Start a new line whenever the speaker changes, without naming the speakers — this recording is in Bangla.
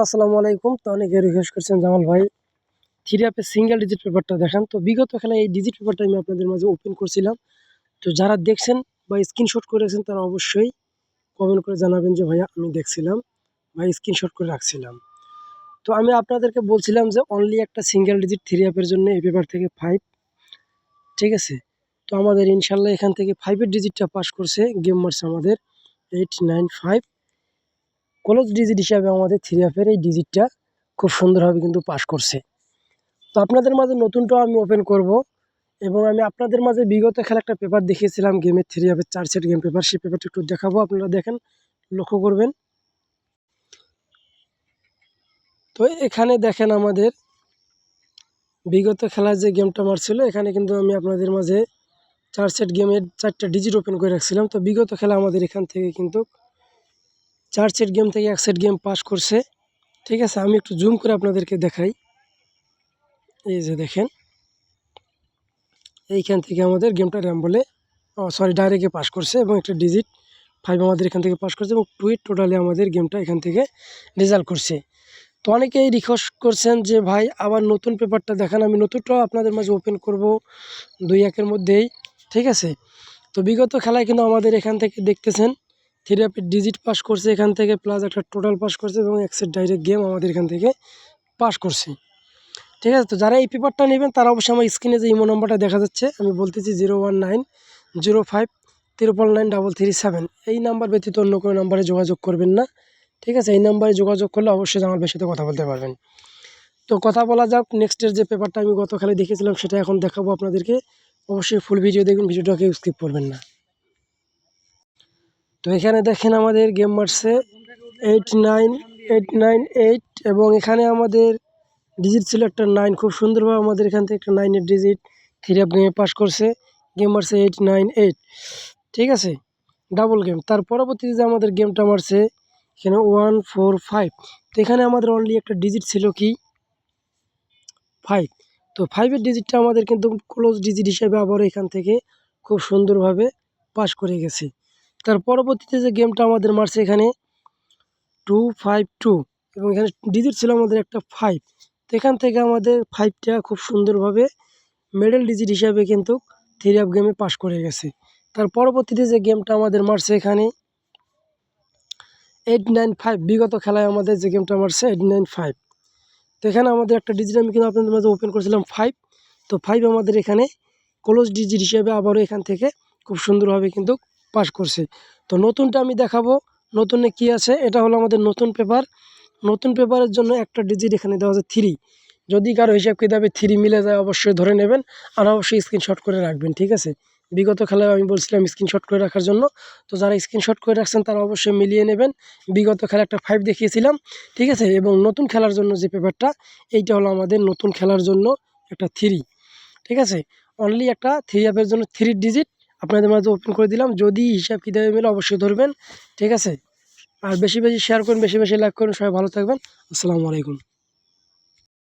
আসসালামু আলাইকুম। তো অনেকে রিকোয়েস্ট করছেন জামাল ভাই থ্রি অ্যাপের সিঙ্গেল ডিজিট পেপারটা দেখান। তো বিগত খেলায় এই ডিজিট পেপারটা আমি আপনাদের মাঝে ওপেন করছিলাম। তো যারা দেখছেন বা স্ক্রিনশট করে রাখছেন তারা অবশ্যই কমেন্ট করে জানাবেন যে ভাইয়া আমি দেখছিলাম বা স্ক্রিনশট করে রাখছিলাম। তো আমি আপনাদেরকে বলছিলাম যে অনলি একটা সিঙ্গেল ডিজিট থ্রি অ্যাপের জন্য এই পেপার থেকে 5, ঠিক আছে। তো আমাদের ইনশাল্লাহ এখান থেকে 5-এর ডিজিটটা পাস করছে, গেম মারছে আমাদের 895। ক্লোজ ডিজিট হিসাবে আমাদের থ্রি অ্যাপের এই ডিজিটটা খুব সুন্দরভাবে কিন্তু পাস করছে। তো আপনাদের মাঝে নতুনটাও আমি ওপেন করব এবং আমি আপনাদের মাঝে বিগত খেলা একটা পেপার দেখিয়েছিলাম গেমের থ্রি অ্যাপের 4 সেট গেম পেপার, সেই পেপারটা একটু দেখাবো, আপনারা দেখেন, লক্ষ্য করবেন। তো এখানে দেখেন আমাদের বিগত খেলার যে গেমটা মারছিল, এখানে কিন্তু আমি আপনাদের মাঝে 4 সেট গেমের 4টা ডিজিট ওপেন করে রাখছিলাম। তো বিগত খেলা আমাদের এখান থেকে কিন্তু 4 সেট গেম থেকে 1 সেট গেম পাস করছে, ঠিক আছে। আমি একটু জুম করে আপনাদেরকে দেখাই। এই যে দেখেন, এইখান থেকে আমাদের গেমটা র্যাম বলে ডাইরেক্টে পাস করছে এবং একটা ডিজিট 5 আমাদের এখান থেকে পাস করছে এবং 2 টোটালি আমাদের গেমটা এখান থেকে রেজাল্ট করছে। তো অনেকেই রিকোয়েস্ট করছেন যে ভাই আবার নতুন পেপারটা দেখান। আমি নতুনটাও আপনাদের মাঝে ওপেন করব 2-1-এর মধ্যেই, ঠিক আছে। তো বিগত খেলায় কিন্তু আমাদের এখান থেকে দেখতেছেন থ্রি অ্যাপের ডিজিট পাস করছে এখান থেকে, প্লাস একটা টোটাল পাস করছে এবং এক সেট ডাইরেক্ট গেম আমাদের এখান থেকে পাস করছে, ঠিক আছে। তো যারা এই পেপারটা নেবেন তারা অবশ্যই আমার স্ক্রিনে যে ইমো নাম্বারটা দেখা যাচ্ছে, আমি বলতেছি 01905999337, এই নাম্বার ব্যতীত অন্য কোনো নাম্বারে যোগাযোগ করবেন না, ঠিক আছে। এই নাম্বারে যোগাযোগ করলে অবশ্যই জামাল ভাইয়ের সাথে কথা বলতে পারবেন। তো কথা বলা যাক, নেক্সটের যে পেপারটা আমি গত খেলায় দেখেছিলাম সেটা এখন দেখাবো আপনাদেরকে। অবশ্যই ফুল ভিডিও দেখবেন, ভিডিওটাকে স্কিপ করবেন না। তো এখানে দেখেন আমাদের গেম মারছে 89898 এবং এখানে আমাদের ডিজিট ছিল একটা 9, খুব সুন্দরভাবে আমাদের এখান থেকে একটা 9-এর ডিজিট থ্রি অ্যাপ গেমে পাস করছে, গেম মারছে 898, ঠিক আছে, ডাবল গেম। তার পরবর্তীতে যে আমাদের গেমটা মারছে এখানে 145। তো এখানে আমাদের অনলি একটা ডিজিট ছিল কি 5। তো 5-এর ডিজিটটা আমাদের কিন্তু ক্লোজ ডিজিট হিসেবে আবার এখান থেকে খুব সুন্দরভাবে পাস করে গেছে। তার পরবর্তীতে যে গেমটা আমাদের মারছে এখানে 252 এবং এখানে ডিজিট ছিল আমাদের একটা 5। তো এখান থেকে আমাদের 5টা খুব সুন্দরভাবে মেডেল ডিজিট হিসাবে কিন্তু থ্রি অ্যাপ গেমে পাস করে গেছে। তার পরবর্তীতে যে গেমটা আমাদের মারছে এখানে 895, বিগত খেলায় আমাদের যে গেমটা মারছে 895। তো এখানে আমাদের একটা ডিজিট আমি কিন্তু আপনাদের মাঝে ওপেন করেছিলাম 5। তো 5 আমাদের এখানে ক্লোজ ডিজিট হিসেবে আবারও এখান থেকে খুব সুন্দরভাবে কিন্তু পাস করছে। তো নতুনটা আমি দেখাবো, নতুনে কি আছে। এটা হলো আমাদের নতুন পেপার। নতুন পেপারের জন্য একটা ডিজিট এখানে দেওয়া আছে 3। যদি কারো হিসাব কিতাবে 3 মিলে যায় অবশ্যই ধরে নেবেন, আর অবশ্যই স্ক্রিনশট করে রাখবেন, ঠিক আছে। বিগত খেলায় আমি বলছিলাম স্ক্রিনশট করে রাখার জন্য। তো যারা স্ক্রিনশট করে রাখছেন তারা অবশ্যই মিলিয়ে নেবেন। বিগত খেলা একটা 5 দেখিয়েছিলাম, ঠিক আছে। এবং নতুন খেলার জন্য যে পেপারটা, এইটা হলো আমাদের নতুন খেলার জন্য একটা 3, ঠিক আছে। অনলি একটা থ্রি অ্যাপের জন্য 3 ডিজিট আপনাদের মাঝে ওপেন করে দিলাম। যদি হিসাব কিতাবে মিলে অবশ্যই ধরবেন, ঠিক আছে। আর বেশি বেশি শেয়ার করুন, বেশি বেশি লাইক করুন। সবাই ভালো থাকবেন। আসসালামু আলাইকুম।